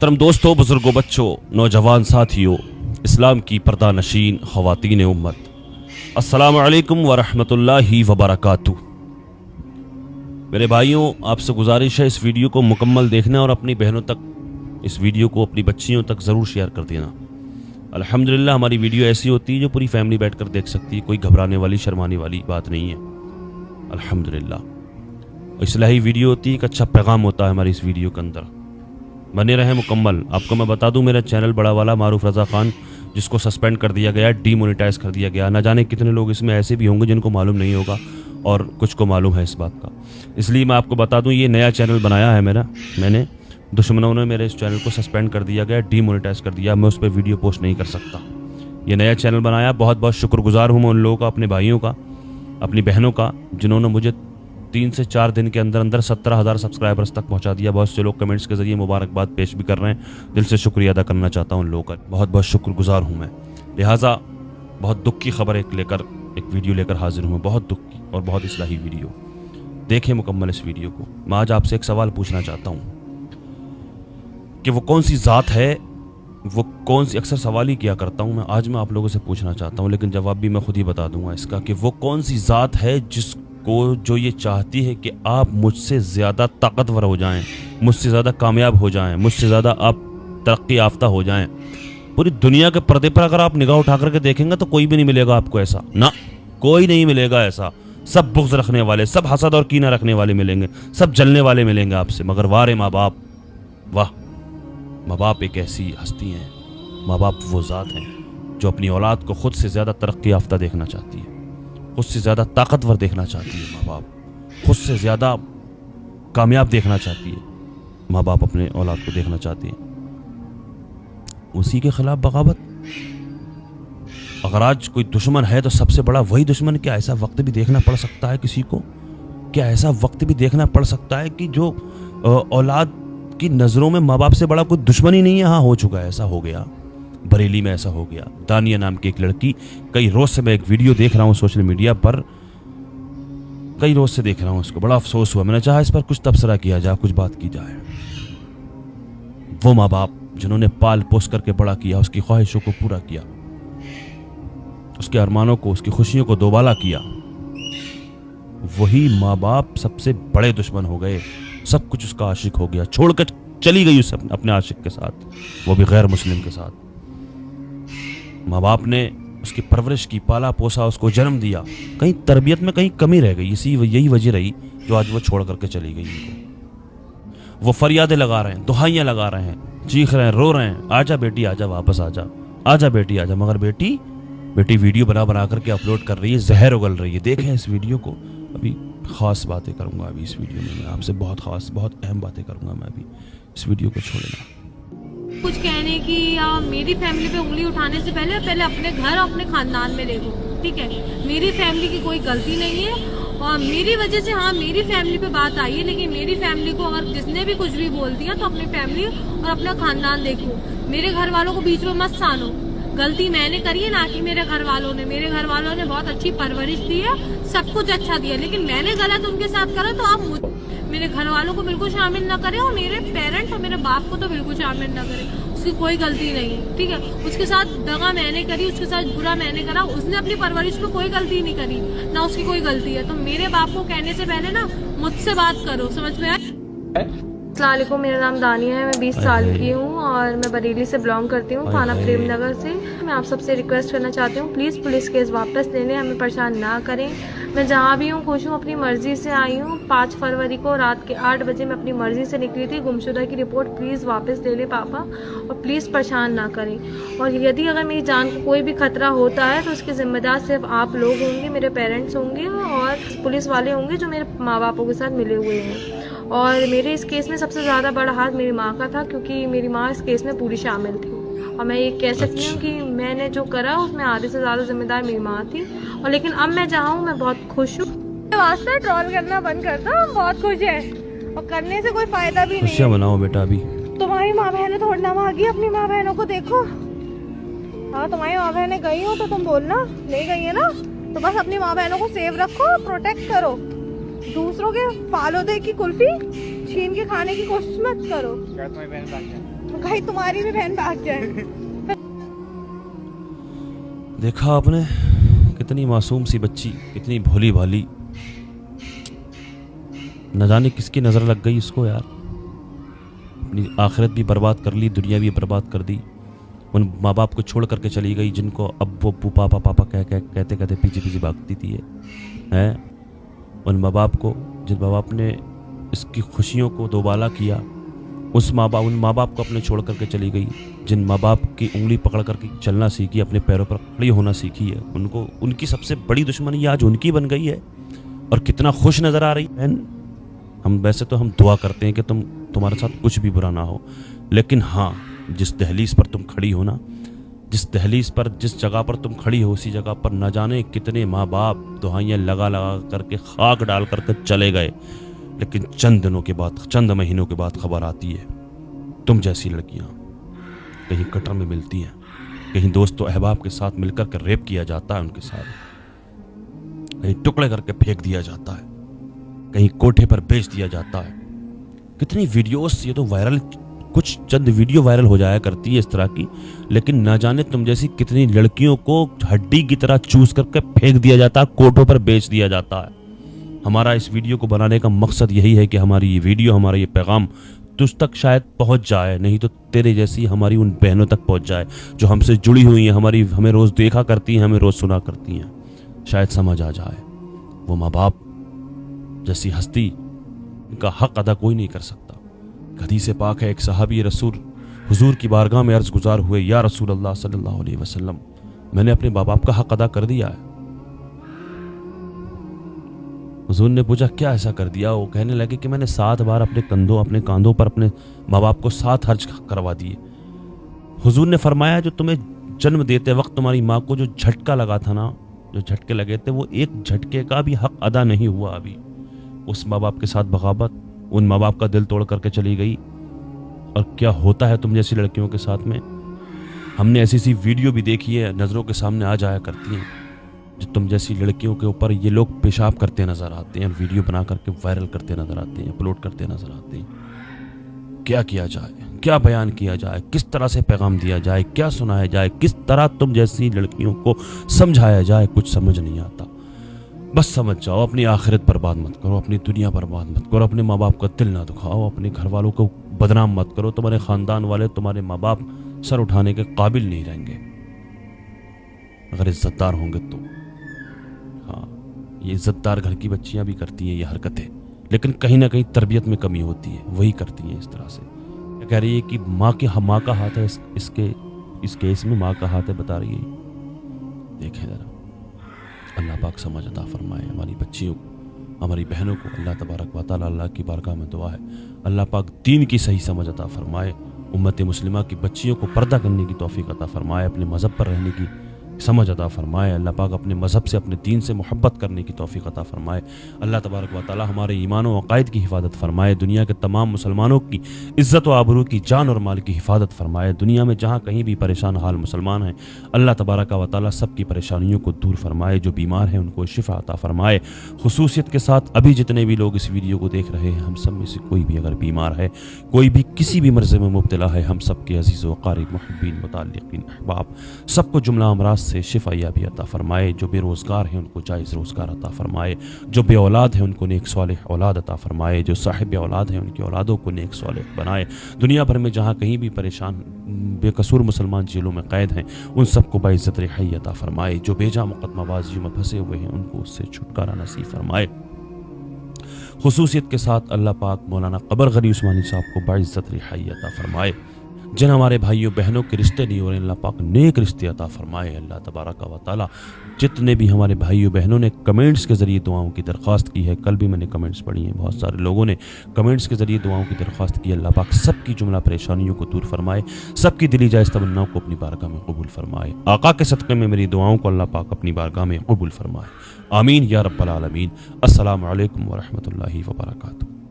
मोहतरम दोस्तों, बुजुर्गों, बच्चों, नौजवान साथियों, इस्लाम की पर्दा नशीन ख़वातीन उम्मत, अस्सलामु अलैकुम वरहमतुल्लाहि वबरकातुह। मेरे भाइयों, आपसे गुजारिश है इस वीडियो को मुकम्मल देखना और अपनी बहनों तक इस वीडियो को, अपनी बच्चियों तक ज़रूर शेयर कर देना। अल्हम्दुलिल्लाह हमारी वीडियो ऐसी होती है जो पूरी फैमिली बैठकर देख सकती है, कोई घबराने वाली शर्माने वाली बात नहीं है। अल्हम्दुलिल्लाह इस्लाही वीडियो होती है, एक अच्छा पैगाम होता है हमारी इस वीडियो के अंदर। बने रहें मुकम्मल। आपको मैं बता दूं, मेरा चैनल बड़ा वाला मारूफ रज़ा ख़ान, जिसको सस्पेंड कर दिया गया, डीमोनेटाइज कर दिया गया। ना जाने कितने लोग इसमें ऐसे भी होंगे जिनको मालूम नहीं होगा और कुछ को मालूम है इस बात का। इसलिए मैं आपको बता दूं, ये नया चैनल बनाया है मैंने। दुश्मनों ने मेरे इस चैनल को सस्पेंड कर दिया गया, डीमोनेटाइज कर दिया। मैं उस पर वीडियो पोस्ट नहीं कर सकता। ये नया चैनल बनाया, बहुत बहुत शुक्रगुजार हूँ मैं उन लोगों का, अपने भाइयों का, अपनी बहनों का, जिन्होंने मुझे 3 से 4 दिन के अंदर अंदर 17,000 सब्सक्राइबर्स तक पहुंचा दिया। बहुत से लोग कमेंट्स के ज़रिए मुबारकबाद पेश भी कर रहे हैं। दिल से शुक्रिया अदा करना चाहता हूं उन लोगों का, बहुत बहुत शुक्रगुजार हूं मैं। लिहाजा बहुत दुख की खबर एक वीडियो लेकर हाजिर हूँ। बहुत दुख की और बहुत इस्लाही वीडियो। देखें मुकम्मल इस वीडियो को। मैं आज आपसे एक सवाल पूछना चाहता हूँ कि वो कौन सी ज़ात है, वो कौन सी, अक्सर सवाल ही किया करता हूँ मैं, आज मैं आप लोगों से पूछना चाहता हूँ, लेकिन जवाब भी मैं खुद ही बता दूंगा इसका, कि वो कौन सी ज़ात है जिसको जो ये चाहती है कि आप मुझसे ज़्यादा ताकतवर हो जाएं, मुझसे ज़्यादा कामयाब हो जाएं, मुझसे ज़्यादा आप तरक्की याफ्ता हो जाएं। पूरी दुनिया के पर्दे पर अगर आप निगाह उठा करके देखेंगे तो कोई भी नहीं मिलेगा आपको ऐसा, ना कोई नहीं मिलेगा ऐसा। सब बुग़्ज़ रखने वाले, सब हसद और कीना रखने वाले मिलेंगे, सब जलने वाले मिलेंगे आपसे। मगर वारे माँ बाप, वाह, माँ बाप एक ऐसी हस्ती हैं, माँ बाप वो ज़ात हैं जो अपनी औलाद को खुद से ज़्यादा तरक्की याफ्ता देखना चाहती है, खुद से ज़्यादा ताकतवर देखना चाहती है। माँ बाप खुद से ज़्यादा कामयाब देखना चाहती है। माँ बाप अपने औलाद को देखना चाहती है। उसी के खिलाफ बगावत। अगर आज कोई दुश्मन है तो सबसे बड़ा वही दुश्मन। क्या ऐसा वक्त भी देखना पड़ सकता है किसी को? क्या ऐसा वक्त भी देखना पड़ सकता है कि जो औलाद की नज़रों में माँ बाप से बड़ा कोई दुश्मन ही नहीं है? हाँ, हो चुका है, ऐसा हो गया। बरेली में ऐसा हो गया। दानिया नाम की एक लड़की, कई रोज से मैं एक वीडियो देख रहा हूँ सोशल मीडिया पर, कई रोज से देख रहा हूँ इसको, बड़ा अफसोस हुआ। मैंने चाहा इस पर कुछ तबसरा किया जाए, कुछ बात की जाए। वो माँ बाप जिन्होंने पाल पोस करके बड़ा किया, उसकी ख्वाहिशों को पूरा किया, उसके अरमानों को, उसकी खुशियों को दोबाला किया, वही माँ बाप सबसे बड़े दुश्मन हो गए। सब कुछ उसका आशिक हो गया, छोड़कर चली गई उस अपने आशिक के साथ, वो भी गैर मुस्लिम के साथ। माँ बाप ने उसकी परवरिश की, पाला पोसा, उसको जन्म दिया। कहीं तरबियत में कहीं कमी रह गई, यही वजह रही जो आज वो छोड़ करके चली गई। वो फरियादें लगा रहे हैं, दुहाइयाँ लगा रहे हैं, चीख रहे हैं, रो रहे हैं, आजा बेटी आजा, वापस आजा, आजा बेटी आजा। मगर बेटी वीडियो बना करके अपलोड कर रही है, जहर उगल रही है। देखें इस वीडियो को। अभी ख़ास बातें करूँगा, अभी इस वीडियो में मैं आपसे बहुत ख़ास, बहुत अहम बातें करूँगा मैं। अभी इस वीडियो को छोड़ना कुछ कहने की या मेरी फैमिली पे उंगली उठाने से पहले अपने घर, अपने खानदान में देखो, ठीक है? मेरी फैमिली की कोई गलती नहीं है और मेरी वजह से, हाँ, मेरी फैमिली पे बात आई है, लेकिन मेरी फैमिली को अगर किसने भी कुछ भी बोल दिया तो अपनी फैमिली और अपना खानदान देखो। मेरे घर वालों को बीच में मत सानो। गलती मैंने करी है, ना कि मेरे घर वालों ने। मेरे घर वालों ने बहुत अच्छी परवरिश दी है, सब कुछ अच्छा दिया, लेकिन मैंने गलत उनके साथ करा तो आप मेरे घर वालों को बिल्कुल शामिल ना करें और मेरे पेरेंट्स और मेरे बाप को तो बिल्कुल शामिल ना करें। उसकी कोई गलती नहीं है, ठीक है? उसके साथ दगा मैंने करी, उसके साथ बुरा मैंने करा, उसने अपनी परवरिश में कोई गलती नहीं करी, ना उसकी कोई गलती है। तो मेरे बाप को कहने से पहले ना मुझसे बात करो, समझ में आया? अस्सलाम वालेकुम, मेरा नाम दानिया है, मैं 20 साल की हूँ और मैं बरेली से बिलोंग करती हूँ, थाना प्रेम नगर से। मैं आप सबसे रिक्वेस्ट करना चाहती हूँ, प्लीज़ पुलिस केस वापस ले लें, हमें परेशान ना करें। मैं जहाँ भी हूँ खुश हूँ, अपनी मर्ज़ी से आई हूँ। 5 फरवरी को रात के 8 बजे मैं अपनी मर्ज़ी से निकली थी। गुमशुदा की रिपोर्ट प्लीज़ वापस ले लें पापा, और प्लीज़ परेशान ना करें। और यदि अगर मेरी जान को कोई भी खतरा होता है तो उसके ज़िम्मेदार सिर्फ आप लोग होंगे, मेरे पेरेंट्स होंगे और पुलिस वाले होंगे जो मेरे माँ बापों के साथ मिले हुए हैं। और मेरे इस केस में सबसे ज़्यादा बड़ा हाथ मेरी माँ का था, क्योंकि मेरी माँ इस केस में पूरी शामिल थी। और मैं ये कह सकती हूँ कि मैंने जो करा उसमें आधे से ज़्यादा जिम्मेदार मेरी माँ थी। और लेकिन अब मैं जहाँ हूँ मैं बहुत खुश हूँ। वास्ता ट्रोल करना बंद कर दो, हम बहुत खुश हैं और करने से कोई फायदा भी नहीं है। बनाओ बेटा। अभी तुम्हारी माँ बहनें थोड़ी ना मांगी, अपनी माँ बहनों को देखो। हाँ, तुम्हारी माँ बहनें गई हो तो तुम बोलना, नहीं गई है ना तो बस अपनी माँ बहनों को सेव रखो, प्रोटेक्ट करो। दूसरों के फालूदे की कुल्फी छीन के खाने की कोशिश मत करो। कहीं तुम्हारी भी बहन भाग जाए। देखा आपने, कितनी मासूम सी बच्ची, कितनी भोली भाली, न जाने किसकी नज़र लग गई इसको यार। अपनी आखिरत भी बर्बाद कर ली, दुनिया भी बर्बाद कर दी। उन माँ बाप को छोड़ करके चली गई जिनको अब्बू अब्बू पापा पापा कहते कहते पीछे पीछे भागती थी है। उन माँ बाप को, जिन माँ बाप ने इसकी खुशियों को दोबाला किया, उन माँ बाप को अपने छोड़ करके चली गई जिन माँ बाप की उंगली पकड़ करके चलना सीखी, अपने पैरों पर खड़ी होना सीखी है। उनको, उनकी सबसे बड़ी दुश्मनी आज उनकी बन गई है। और कितना खुश नज़र आ रही बहन। हम वैसे तो हम दुआ करते हैं कि तुम्हारे साथ कुछ भी बुरा ना हो, लेकिन हाँ, जिस दहलीज पर तुम खड़ी हो ना, जिस दहलीज पर, जिस जगह पर तुम खड़ी हो, उसी जगह पर न जाने कितने माँ बाप दुहाइयाँ लगा लगा करके खाक डाल करके चले गए। लेकिन चंद दिनों के बाद, चंद महीनों के बाद खबर आती है तुम जैसी लड़कियां कहीं कटर में मिलती हैं, कहीं दोस्तों अहबाब के साथ मिलकर के रेप किया जाता है, उनके साथ कहीं टुकड़े करके फेंक दिया जाता है, कहीं कोठे पर बेच दिया जाता है। कितनी वीडियोस, ये तो वायरल, कुछ चंद वीडियो वायरल हो जाया करती है इस तरह की, लेकिन न जाने तुम जैसी कितनी लड़कियों को हड्डी की तरह चूस करके फेंक दिया जाता है, कोठों पर बेच दिया जाता है। हमारा इस वीडियो को बनाने का मकसद यही है कि हमारी ये वीडियो, हमारा ये पैगाम तुझ तक शायद पहुंच जाए, नहीं तो तेरे जैसी हमारी उन बहनों तक पहुंच जाए जो हमसे जुड़ी हुई हैं, हमें रोज़ देखा करती हैं, हमें रोज़ सुना करती हैं। शायद समझ आ जाए वो माँ बाप जैसी हस्ती, इनका हक अदा कोई नहीं कर सकता। हदीस पाक है, एक सहाबी रसूल हुजूर की बारगाह में अर्ज़ गुजार हुए, या रसूल अल्लाह सल्लल्लाहु अलैहि वसल्लम, मैंने अपने माँ बाप का हक अदा कर दिया है। हुजूर ने पूछा क्या ऐसा कर दिया? वो कहने लगे कि मैंने 7 बार अपने कांधों पर अपने माँ बाप को 7 हज करवा दिए। हुजूर ने फरमाया, जो तुम्हें जन्म देते वक्त तुम्हारी माँ को जो झटका लगा था ना, जो झटके लगे थे, वो एक झटके का भी हक अदा नहीं हुआ अभी। उस माँ बाप के साथ बगावत, उन माँ बाप का दिल तोड़ करके चली गई। और क्या होता है तुम जैसी लड़कियों के साथ में? हमने ऐसी सी वीडियो भी देखी है, नज़रों के सामने आ जाया करती हैं, जो तुम जैसी लड़कियों के ऊपर ये लोग पेशाब करते नजर आते हैं, वीडियो बना करके वायरल करते नजर आते हैं, अपलोड करते नजर आते हैं। क्या किया जाए, क्या बयान किया जाए, किस तरह से पैगाम दिया जाए, क्या सुनाया जाए, किस तरह तुम जैसी लड़कियों को समझाया जाए, कुछ समझ नहीं आता। बस समझ जाओ, अपनी आखिरत बर्बाद मत करो, अपनी दुनिया बर्बाद मत करो, अपने माँ बाप का दिल ना दुखाओ, अपने घर वालों को बदनाम मत करो। तुम्हारे खानदान वाले, तुम्हारे माँ बाप सर उठाने के काबिल नहीं रहेंगे अगर इज्जतदार होंगे तो। हाँ, ये इज्जतदार घर की बच्चियां भी करती हैं ये हरकतें, लेकिन कहीं ना कहीं तरबियत में कमी होती है, वही करती हैं इस तरह से। क्या कह रही है कि माँ का हाथ है, इस केस में माँ का हाथ है, बता रही है। देखें जरा, अल्लाह पाक समझ अता फरमाए हमारी बच्चियों को, हमारी बहनों को। अल्लाह तबारक व तआला, अल्लाह की बारगाह में दुआ है, अल्लाह पाक दीन की सही समझ अता फरमाए, उम्मत मुस्लिमा की बच्चियों को पर्दा करने की तौफीक अता फरमाए, अपने मज़हब पर रहने की समझ अता फरमाए। अल्लाह पाक अपने मज़हब से, अपने दीन से मोहब्बत करने की तौफीक अता फरमाए। अल्लाह तबारक व तआला हमारे ईमान व अक़ायद की हिफाजत फरमाए, दुनिया के तमाम मुसलमानों की इज़्ज़त व आबरू की, जान और माल की हिफाजत फरमाए। दुनिया में जहाँ कहीं भी परेशान हाल मुसलमान हैं, अल्लाह तबारक व तआला सबकी परेशानियों को दूर फरमाए। जो बीमार हैं उनको शिफा अता फरमाए। खुसूसियत के साथ अभी जितने भी लोग इस वीडियो को देख रहे हैं, हम सब में से कोई भी अगर बीमार है, कोई भी किसी भी मर्ज़ में मुब्तला है, हम सब के अज़ीज़ व क़ारिब, मुहिब्बीन, मुतअल्लिक़ीन, अहबाब, सबको जुमला अमराज से शिफा भी अता फरमाए। जो बेरोज़गार हैं उनको जायज़ रोज़गार अता फरमाए। जो बे औलाद हैं उनको नेक सालिह औलाद अता फरमाए। जो साहिब औलाद हैं उनकी औलादों को नेक सालिह बनाए। दुनिया भर में जहाँ कहीं भी परेशान बेकसूर मुसलमान जेलों में कैद हैं, उन सबको बाइज़्ज़त रिहाई अता फरमाए। जो बेजा मुक़द्दमाबाज़ियों में फंसे हुए हैं, उनको उससे छुटकारा नसीब फरमाए। खुसूसियत के साथ अल्लाह पाक मौलाना क़बर गनी उस्मानी साहब को बाइज़्ज़त रिहाई अता फरमाए। जिन हमारे भाइयों बहनों के रिश्ते नहीं हो रहे, अल्लाह पाक नेक रिश्ते अता फरमाए। अल्लाह तबारक व तआला जितने भी हमारे भाइयों बहनों ने कमेंट्स के ज़रिए दुआओं की दरख्वास्त की है, कल भी मैंने कमेंट्स पढ़ी हैं, बहुत सारे लोगों ने कमेंट्स के ज़रिए दुआओं की दरख्वास्त की। अल्लाह पाक सबकी जुमला परेशानियों को दूर फरमाए, सबकी दिली जायज़ तमन्नाओं को अपनी बारगाह में कबूल फरमाए। आका के सदक़े में मेरी दुआओं को अल्लाह पाक अपनी बारगाह में कबूल फरमाए। आमीन या रब्बल आलमीन। अस्सलामु अलैकुम व रहमतुल्लाहि व बरकातुहू।